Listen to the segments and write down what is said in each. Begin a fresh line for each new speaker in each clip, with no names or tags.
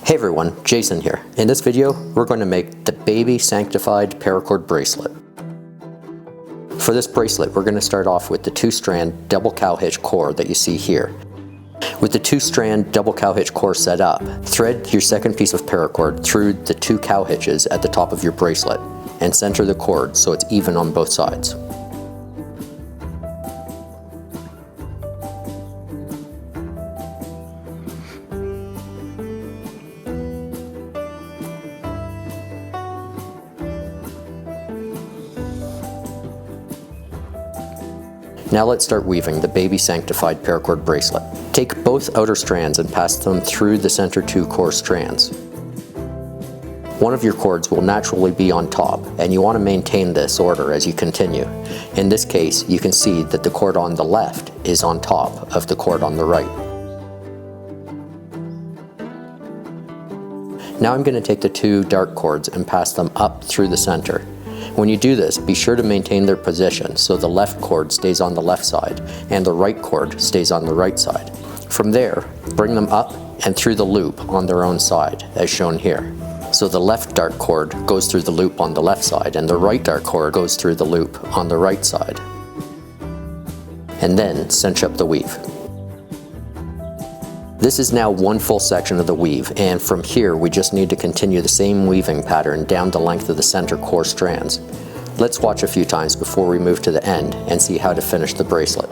Hey everyone, Jason here. In this video, we're going to make the Baby Sanctified Paracord Bracelet. For this bracelet, we're going to start off with the 2-strand double cowhitch cord that you see here. With the 2-strand double cowhitch cord set up, thread your second piece of paracord through the 2 cowhitches at the top of your bracelet and center the cord so it's even on both sides. Now let's start weaving the Baby Sanctified Paracord Bracelet. Take both outer strands and pass them through the center 2 core strands. One of your cords will naturally be on top, and you want to maintain this order as you continue. In this case, you can see that the cord on the left is on top of the cord on the right. Now I'm going to take the 2 dark cords and pass them up through the center. When you do this, be sure to maintain their position so the left cord stays on the left side and the right cord stays on the right side. From there, bring them up and through the loop on their own side, as shown here. So the left dark cord goes through the loop on the left side and the right dark cord goes through the loop on the right side. And then cinch up the weave. This is now one full section of the weave, and from here we just need to continue the same weaving pattern down the length of the center core strands. Let's watch a few times before we move to the end and see how to finish the bracelet.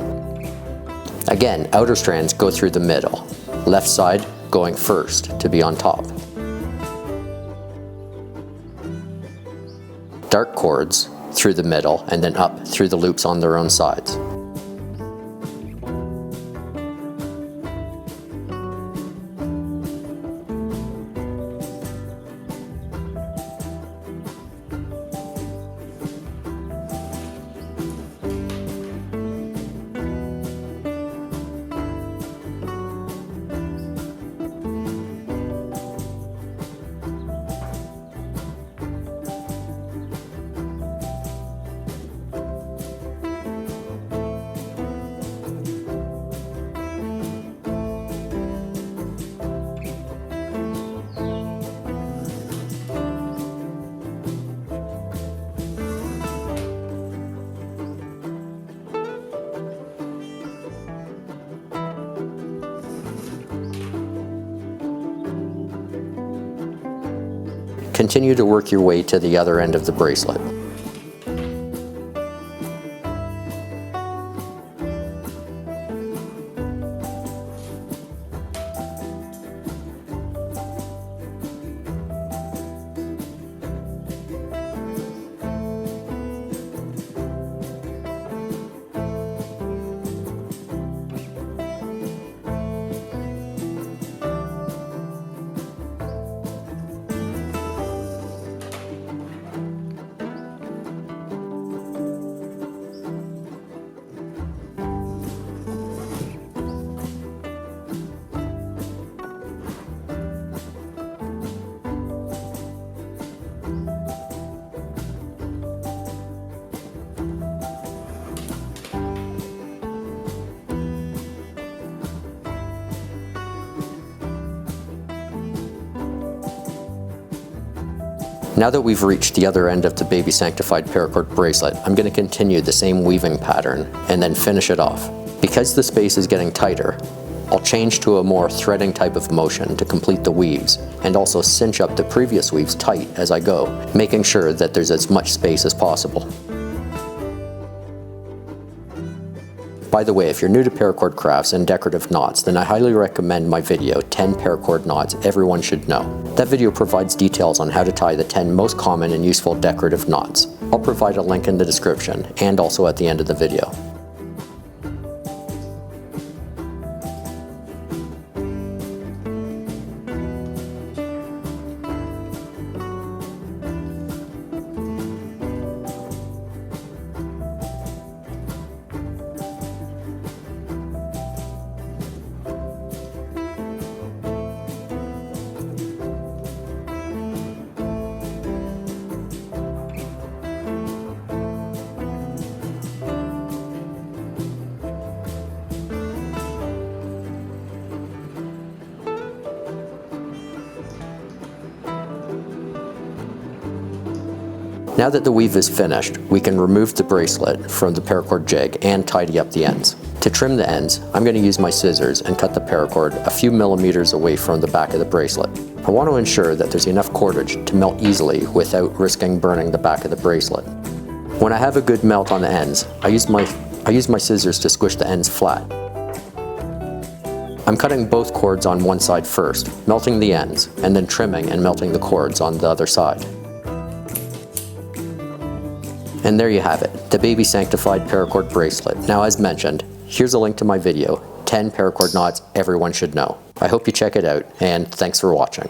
Again, outer strands go through the middle, left side going first to be on top. Dark cords through the middle and then up through the loops on their own sides. Continue to work your way to the other end of the bracelet. Now that we've reached the other end of the Baby Sanctified Paracord Bracelet, I'm going to continue the same weaving pattern and then finish it off. Because the space is getting tighter, I'll change to a more threading type of motion to complete the weaves and also cinch up the previous weaves tight as I go, making sure that there's as much space as possible. By the way, if you're new to paracord crafts and decorative knots, then I highly recommend my video, 10 Paracord Knots Everyone Should Know. That video provides details on how to tie the 10 most common and useful decorative knots. I'll provide a link in the description and also at the end of the video. Now that the weave is finished, we can remove the bracelet from the paracord jig and tidy up the ends. To trim the ends, I'm going to use my scissors and cut the paracord a few millimeters away from the back of the bracelet. I want to ensure that there's enough cordage to melt easily without risking burning the back of the bracelet. When I have a good melt on the ends, I use my scissors to squish the ends flat. I'm cutting both cords on one side first, melting the ends, and then trimming and melting the cords on the other side. And there you have it, the Baby Sanctified Paracord Bracelet. Now, as mentioned, here's a link to my video, 10 paracord knots everyone should know. I hope you check it out, and thanks for watching.